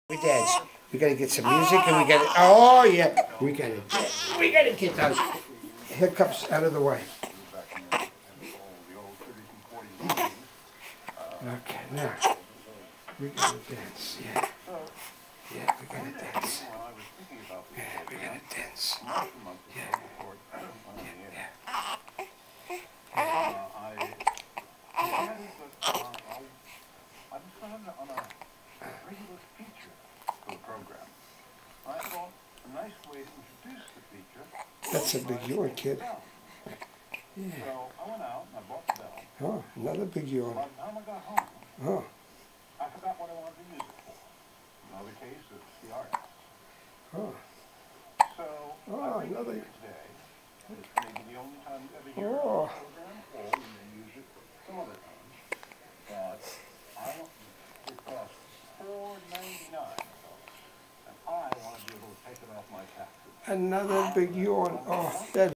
We dance. We gotta get some music and we gotta, oh yeah, we gotta get those hiccups out of the way. Okay, now, we gotta dance, yeah. Yeah, we gotta dance. Yeah, we gotta dance. Yeah. That's a big yawn, kid. Yeah. Oh, another big yawn. Oh. I forgot what I wanted to use it for. Another case of the artist. Oh. So, Oh, another. Today, it's maybe the only time you ever hear Oh. the program, or you may use it some other time. But I want it costs $4.99, and I want to be able to take it off my taxes. Another big yawn. Oh, that.